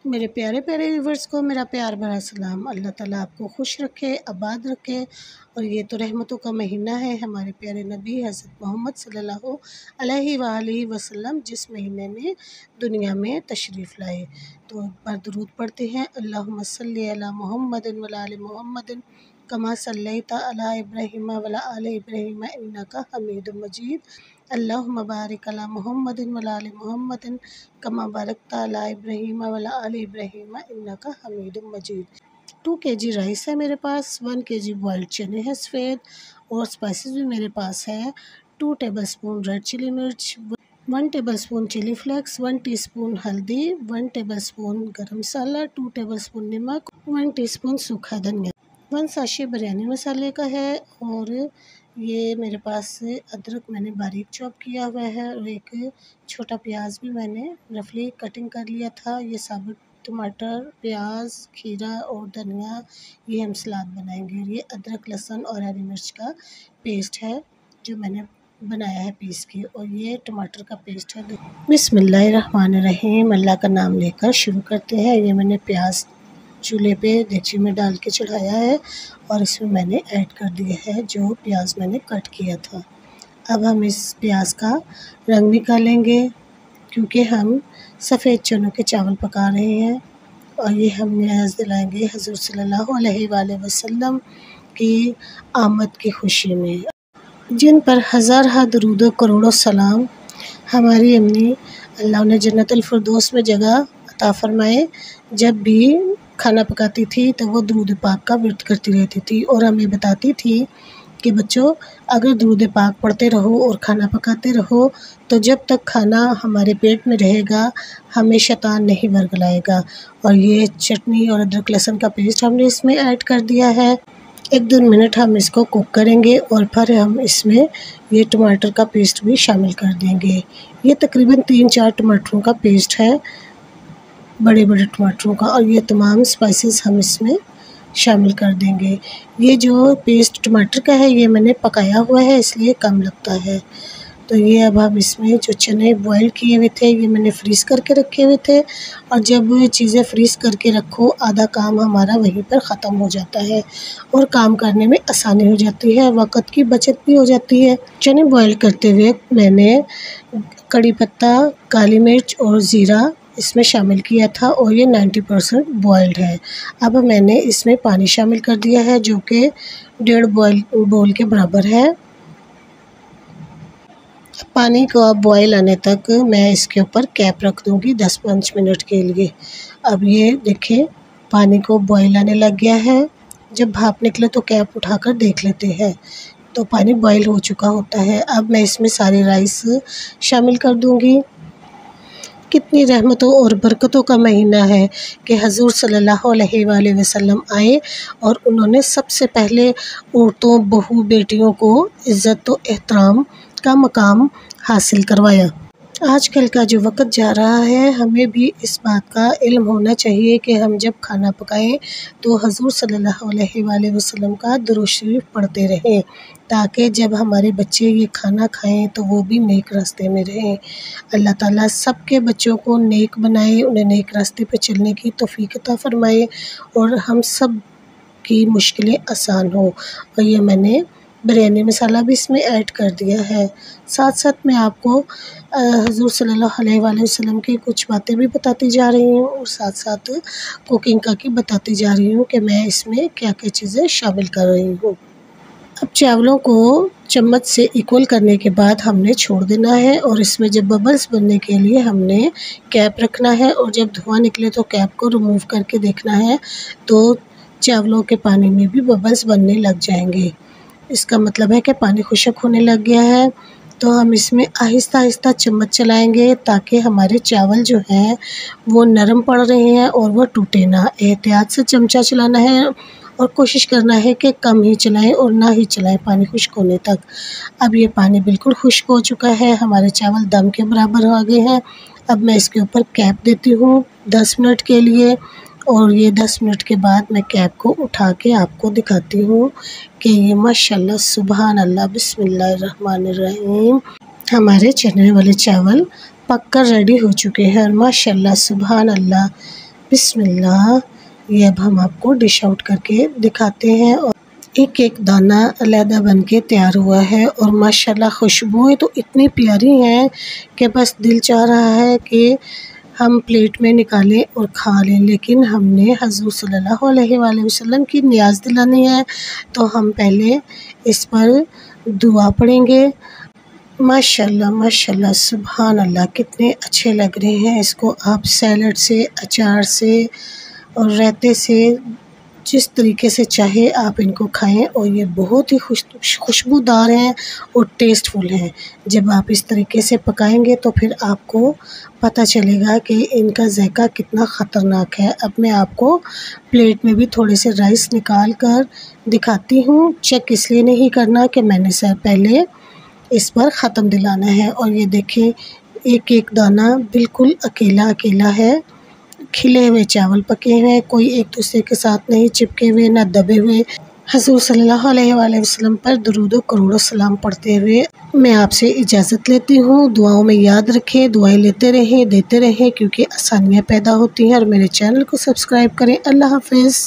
मेरे प्यारे प्यारे व्यूवर्स को मेरा प्यार भरा सलाम। अल्लाह ताला आपको खुश रखे, आबाद रखे। और ये तो रहमतों का महीना है। हमारे प्यारे नबी हज़रत मोहम्मद सल्लल्लाहु अलैहि वसल्लम जिस महीने में दुनिया में तशरीफ़ लाए, तो एक बार दुरूद पढ़ते हैं। अल्लाहुम्मा सल्ली अला मुहम्मदिन व आलि मुहम्मदिन कमा सल्लैता अला इब्राहीम व आलि इब्राहीम इन्नका हमीदुम मजीद। अल्लाहुम्मा बारिक अला मुहम्मदिन व आलि मुहम्मदिन कमा बारकता अला इब्राहीम व आलि इब्राहीम इन्नका हमीदुम मजीद। 2 kg राइस है मेरे पास, 1 kg बॉइल्ड चने हैं सफ़ेद, और स्पाइसेस भी मेरे पास है। 2 टेबलस्पून रेड चिली मिर्च, 1 टेबलस्पून चिली फ्लेक्स, 1 टीस्पून हल्दी, 1 टेबलस्पून गरम मसाला, 2 टेबलस्पून नमक, 1 टीस्पून सूखा धनिया, 1 साशे बिरयानी मसाले का है। और ये मेरे पास अदरक मैंने बारीक चॉप किया हुआ है, और एक छोटा प्याज भी मैंने रफली कटिंग कर लिया था। ये साबुत टमाटर, प्याज, खीरा और धनिया, ये हम सलाद बनाएंगे। ये अदरक, लहसुन और हरी मिर्च का पेस्ट है जो मैंने बनाया है पीस के, और ये टमाटर का पेस्ट है। बिस्मिल्लाहिर्रहमानिर्रहीम, अल्लाह का नाम लेकर शुरू करते हैं। ये मैंने प्याज चूल्हे पे देगची में डाल के चढ़ाया है, और इसमें मैंने ऐड कर दिया है जो प्याज मैंने कट किया था। अब हम इस प्याज का रंग निकालेंगे, क्योंकि हम सफ़ेद चनों के चावल पका रहे हैं। और ये हम न्याज़ दिलाएंगे हज़ूर सल्लल्लाहु अलैहि वसल्लम की आमद की खुशी में, जिन पर हज़ार दरूद करोड़ों सलाम। हमारी अम्मी, अल्लाह उन्हें जन्नतुल फिरदौस में जगह अता फ़रमाए, जब भी खाना पकाती थी तो वो दुरूद पाक का विर्द करती रहती थी, और हमें बताती थी कि बच्चों, अगर दुरूद पाक पढ़ते रहो और खाना पकाते रहो तो जब तक खाना हमारे पेट में रहेगा हमें शैतान नहीं वर्गलाएगा। और ये चटनी और अदरक लहसुन का पेस्ट हमने इसमें ऐड कर दिया है। 1-2 मिनट हम इसको कुक करेंगे, और फिर हम इसमें ये टमाटर का पेस्ट भी शामिल कर देंगे। ये तकरीबन 3-4 टमाटरों का पेस्ट है, बड़े बड़े टमाटरों का, और ये तमाम स्पाइसेस हम इसमें शामिल कर देंगे। ये जो पेस्ट टमाटर का है ये मैंने पकाया हुआ है, इसलिए कम लगता है। तो ये अब हम इसमें जो चने बॉईल किए हुए थे ये मैंने फ्रीज़ करके रखे हुए थे, और जब चीज़ें फ्रीज़ करके रखो आधा काम हमारा वहीं पर ख़त्म हो जाता है, और काम करने में आसानी हो जाती है, वक़्त की बचत भी हो जाती है। चने बॉईल करते हुए मैंने कड़ी पत्ता, काली मिर्च और ज़ीरा इसमें शामिल किया था, और ये 90% बॉइल्ड है। अब मैंने इसमें पानी शामिल कर दिया है जो कि 1.5 बोल के बराबर है। पानी को बॉयल आने तक मैं इसके ऊपर कैप रख दूंगी 10-5 मिनट के लिए। अब ये देखें, पानी को बॉयल आने लग गया है। जब भाप निकले तो कैप उठाकर देख लेते हैं, तो पानी बॉयल हो चुका होता है। अब मैं इसमें सारे राइस शामिल कर दूंगी। कितनी रहमतों और बरकतों का महीना है कि हज़ूर सल्लल्लाहु अलैहि वसल्लम आए, और उन्होंने सबसे पहले औरतों, बहू, बेटियों को इज़्ज़त व एहतराम का मकाम हासिल करवाया। आजकल का जो वक़्त जा रहा है, हमें भी इस बात का इल्म होना चाहिए कि हम जब खाना पकाएं तो हज़ूर सल्लल्लाहु अलैहि वसल्लम का दुरूद शरीफ पढ़ते रहें, ताकि जब हमारे बच्चे ये खाना खाएं तो वो भी नेक रास्ते में रहें। अल्लाह ताला सबके बच्चों को नेक बनाए, उन्हें नेक रास्ते पे चलने की तौफ़ीक अता फ़रमाए, और हम सब की मुश्किलें आसान हो। और ये मैंने बिरयानी मसाला भी इसमें ऐड कर दिया है। साथ साथ मैं आपको हज़ूर सल्लल्लाहु अलैहि वसल्लम की कुछ बातें भी बताती जा रही हूँ, और साथ साथ कुकिंग का की बताती जा रही हूँ कि मैं इसमें क्या क्या चीज़ें शामिल कर रही हूँ। अब चावलों को चम्मच से इक्वल करने के बाद हमने छोड़ देना है, और इसमें जब बबल्स बनने के लिए हमने कैप रखना है, और जब धुआं निकले तो कैप को रिमूव करके देखना है, तो चावलों के पानी में भी बबल्स बनने लग जाएंगे। इसका मतलब है कि पानी खुश्क होने लग गया है। तो हम इसमें आहिस्ता आहिस्ता चम्मच चलाएंगे, ताकि हमारे चावल जो हैं वो नरम पड़ रहे हैं और वो टूटे ना। एहतियात से चमचा चलाना है, और कोशिश करना है कि कम ही चलाएं और ना ही चलाएं पानी खुश्क होने तक। अब ये पानी बिल्कुल खुश्क हो चुका है, हमारे चावल दम के बराबर आ गए हैं। अब मैं इसके ऊपर कैप देती हूँ 10 मिनट के लिए, और ये 10 मिनट के बाद मैं कैप को उठा के आपको दिखाती हूँ कि ये माशाल्लाह सुबहान अल्लाह बिस्मिल्लाहिर्रहमानिर्रहीम हमारे चने वाले चावल पककर रेडी हो चुके हैं। और माशाल्लाह सुबहान अल्लाह बिस्मिल्लाह। ये अब हम आपको डिश आउट करके दिखाते हैं और एक एक दाना अलहदा बन के तैयार हुआ है और माशाल्लाह खुशबुएं तो इतनी प्यारी हैं कि बस दिल चाह रहा है कि हम प्लेट में निकालें और खा लें, लेकिन हमने हज़ूर सल्लल्लाहु अलैहि वसल्लम की नियाज़ दिलानी है तो हम पहले इस पर दुआ पढ़ेंगे। माशाल्लाह माशाल्लाह सुभान अल्लाह, कितने अच्छे लग रहे हैं। इसको आप सैलड से, अचार से और रायते से, जिस तरीके से चाहे आप इनको खाएं और ये बहुत ही खुशबूदार हैं और टेस्टफुल हैं। जब आप इस तरीके से पकाएंगे तो फिर आपको पता चलेगा कि इनका ज़ायका कितना ख़तरनाक है। अब मैं आपको प्लेट में भी थोड़े से राइस निकाल कर दिखाती हूँ। चेक इसलिए नहीं करना कि मैंने सर पहले इस पर ख़त्म दिलाना है। और ये देखें, एक एक दाना बिल्कुल अकेला अकेला है। खिले हुए चावल पके हुए, कोई एक दूसरे के साथ नहीं चिपके हुए, ना दबे हुए। हज़ूर सल्लल्लाहु अलैहि वसल्लम पर दुरूद व करोड़ों सलाम पढ़ते हुए मैं आपसे इजाज़त लेती हूँ। दुआओं में याद रखें, दुआएं लेते रहें, देते रहें, क्योंकि आसानियाँ पैदा होती हैं। और मेरे चैनल को सब्सक्राइब करें। अल्लाह हाफ़िज़।